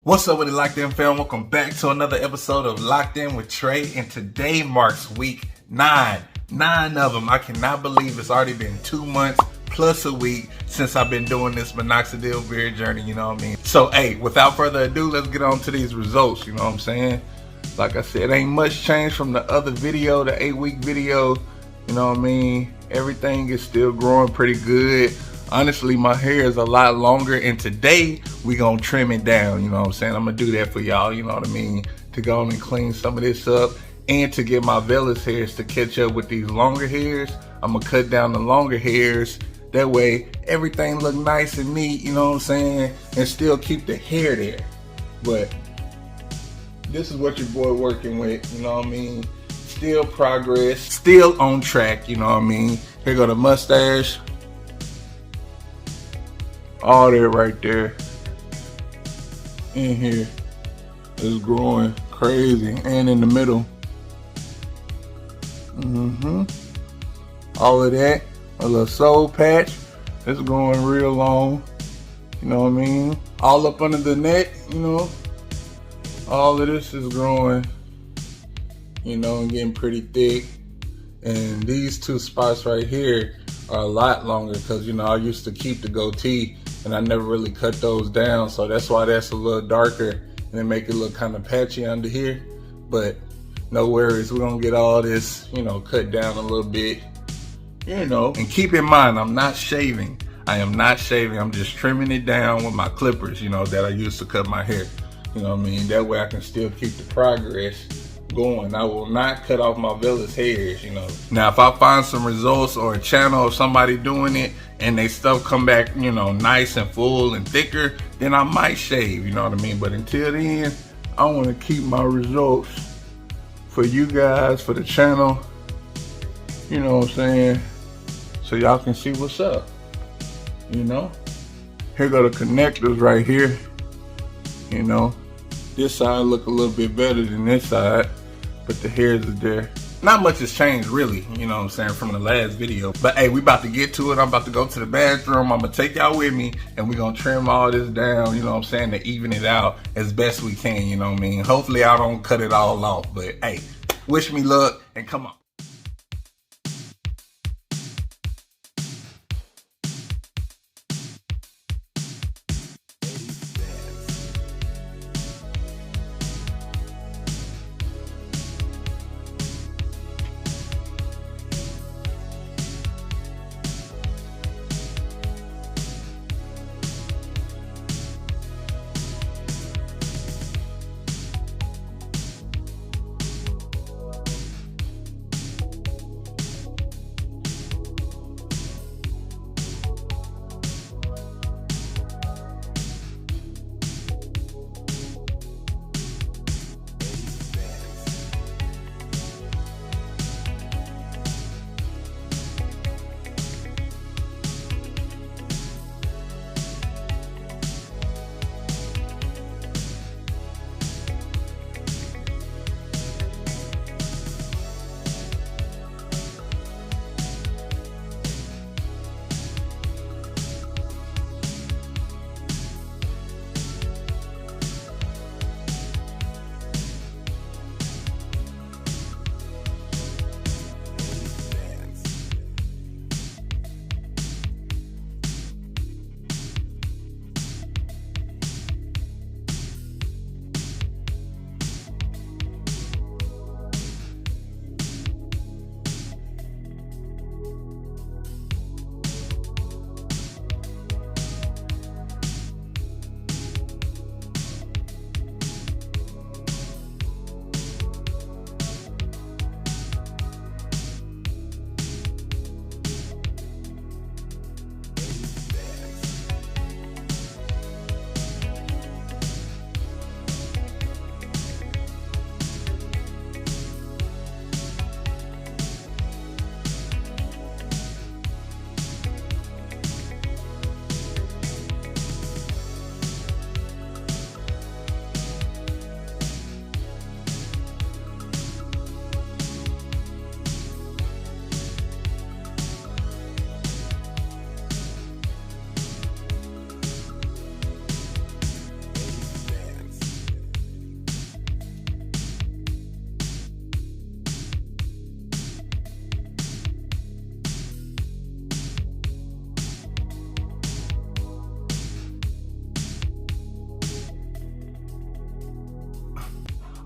What's up with the Locked In fam? Welcome back to another episode of Locked In with Trey, and today marks week 9. 9 of them. I cannot believe it's already been 2 months plus a week since I've been doing this Minoxidil beard journey, you know what I mean? So, hey, without further ado, let's get on to these results, you know what I'm saying? Like I said, ain't much change from the other video, the 8-week video, you know what I mean? Everything is still growing pretty good. Honestly, my hair is a lot longer, and today we gonna trim it down, you know what I'm saying? I'm gonna do that for y'all, you know what I mean? To go on and clean some of this up, and to get my vellus hairs to catch up with these longer hairs. I'm gonna cut down the longer hairs. That way, everything look nice and neat, you know what I'm saying? And still keep the hair there. But this is what your boy working with, you know what I mean? Still progress, still on track, you know what I mean? Here go the mustache. All that right there in here is growing crazy, and in the middle. All of that, a little soul patch, it's growing real long, you know what I mean? All up under the neck, you know, all of this is growing, you know, and getting pretty thick. And these two spots right here are a lot longer because, you know, I used to keep the goatee and I never really cut those down, so that's why that's a little darker and it make it look kind of patchy under here. But no worries, we're gonna get all this, you know, cut down a little bit, you know. And keep in mind, I'm not shaving. I am not shaving. I'm just trimming it down with my clippers, you know, that I used to cut my hair. You know what I mean? That way I can still keep the progress going. I will not cut off my vellus hairs, you know. Now, if I find some results or a channel of somebody doing it and they stuff come back, you know, nice and full and thicker, then I might shave, you know what I mean? But until then, I want to keep my results for you guys, for the channel, you know what I'm saying? So y'all can see what's up, you know? Here go the connectors right here, you know. This side look a little bit better than this side, but the hairs are there. Not much has changed really, you know what I'm saying, from the last video. But hey, we about to get to it. I'm about to go to the bathroom. I'm gonna take y'all with me and we're gonna trim all this down, you know what I'm saying, to even it out as best we can, you know what I mean? Hopefully I don't cut it all off, but hey, wish me luck and come on.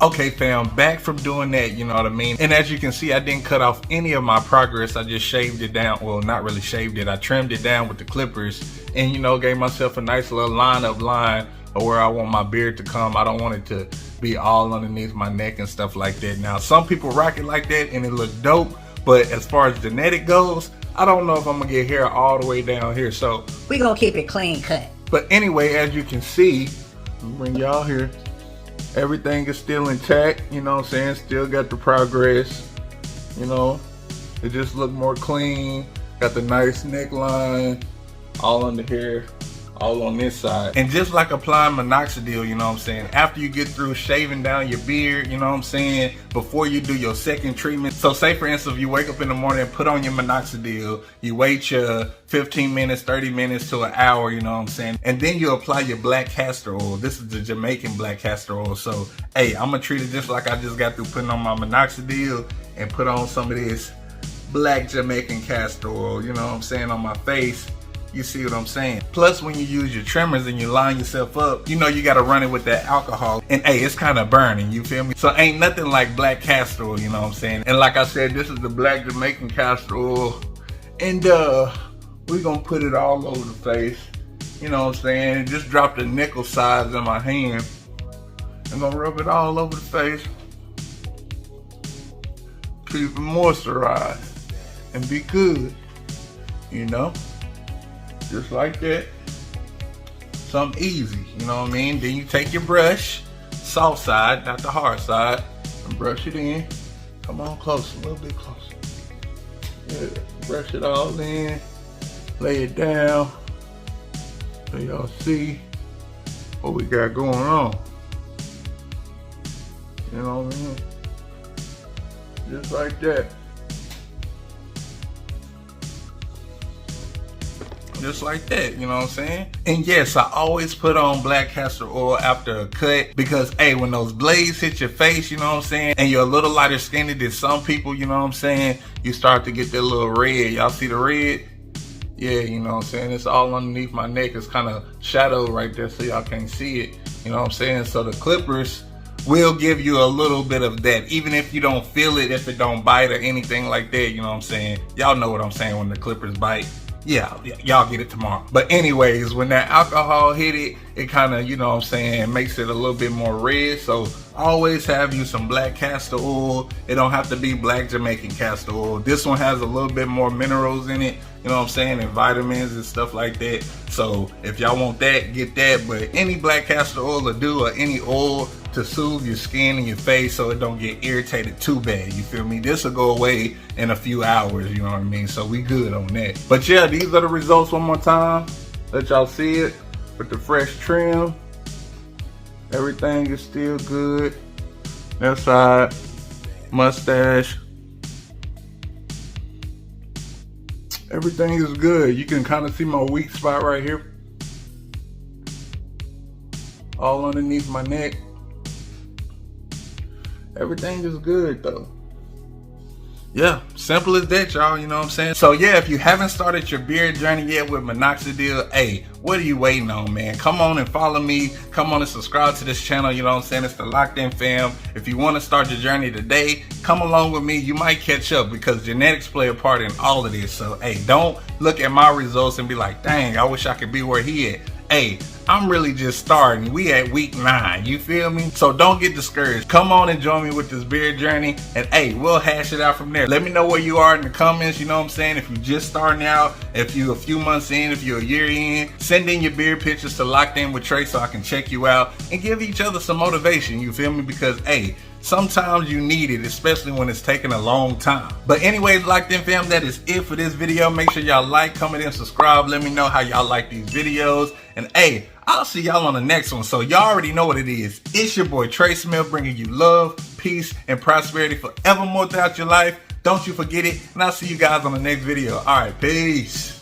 Okay fam, back from doing that, you know what I mean? And as you can see, I didn't cut off any of my progress. I just shaved it down. Well, not really shaved it. I trimmed it down with the clippers and, you know, gave myself a nice little line of where I want my beard to come. I don't want it to be all underneath my neck and stuff like that. Now, some people rock it like that and it looks dope, but as far as genetic goes, I don't know if I'm gonna get hair all the way down here. So we gonna keep it clean cut. But anyway, as you can see, I'll bring y'all here. Everything is still intact, you know what I'm saying? Still got the progress, you know? It just look more clean. Got the nice neckline, all under here, all on this side. And just like applying minoxidil, you know what I'm saying? After you get through shaving down your beard, you know what I'm saying? Before you do your second treatment. So say for instance, if you wake up in the morning and put on your minoxidil, you wait your 15 minutes, 30 minutes to an hour, you know what I'm saying? And then you apply your black castor oil. This is the Jamaican black castor oil. So, hey, I'm gonna treat it just like I just got through putting on my minoxidil and put on some of this black Jamaican castor oil, you know what I'm saying, on my face. You see what I'm saying? Plus, when you use your trimmers and you line yourself up, you know you gotta run it with that alcohol. And hey, it's kind of burning, you feel me? So ain't nothing like black castor oil, you know what I'm saying? And like I said, this is the black Jamaican castor oil. And we're gonna put it all over the face. You know what I'm saying? Just drop the nickel size in my hand. I'm gonna rub it all over the face. Keep it moisturized and be good, you know? Just like that. Something easy, you know what I mean? Then you take your brush, soft side, not the hard side, and brush it in. Come on closer, a little bit closer. Yeah, brush it all in, lay it down, so y'all see what we got going on. You know what I mean? Just like that. Just like that, you know what I'm saying? And yes, I always put on black castor oil after a cut because, hey, when those blades hit your face, you know what I'm saying, and you're a little lighter skinned than some people, you know what I'm saying, you start to get that little red. Y'all see the red? Yeah, you know what I'm saying? It's all underneath my neck. It's kind of shadowed right there so y'all can't see it, you know what I'm saying? So the clippers will give you a little bit of that, even if you don't feel it, if it don't bite or anything like that, you know what I'm saying? Y'all know what I'm saying when the clippers bite. Yeah, y'all get it tomorrow. But anyways, when that alcohol hit it, it kind of, you know what I'm saying, makes it a little bit more red. So always have you some black castor oil. It don't have to be black Jamaican castor oil. This one has a little bit more minerals in it, you know what I'm saying, and vitamins and stuff like that. So if y'all want that, get that. But any black castor oil will do, or any oil to soothe your skin and your face so it don't get irritated too bad, you feel me? This will go away in a few hours, you know what I mean? So we good on that. But yeah, these are the results one more time. Let y'all see it with the fresh trim. Everything is still good. That side, mustache. Everything is good. You can kind of see my weak spot right here. All underneath my neck. Everything is good though. Yeah, simple as that, y'all, you know what I'm saying? So yeah, if you haven't started your beard journey yet with Minoxidil, hey, what are you waiting on, man? Come on and follow me. Come on and subscribe to this channel, you know what I'm saying? It's the Locked In fam. If you want to start your journey today, come along with me. You might catch up because genetics play a part in all of this. So hey, don't look at my results and be like, dang, I wish I could be where he at. Hey, I'm really just starting. We at week 9, you feel me? So don't get discouraged. Come on and join me with this beard journey, and hey, we'll hash it out from there. Let me know where you are in the comments, you know what I'm saying? If you're just starting out, if you're a few months in, if you're a year in, send in your beard pictures to Locked In with Trey so I can check you out and give each other some motivation, you feel me? Because hey, sometimes you need it, especially when it's taking a long time. But anyways, Locked In fam, that is it for this video. Make sure y'all like, comment, and subscribe. Let me know how y'all like these videos. And hey, I'll see y'all on the next one. So y'all already know what it is. It's your boy Trey Smith, bringing you love, peace, and prosperity forevermore throughout your life. Don't you forget it. And I'll see you guys on the next video. All right, peace.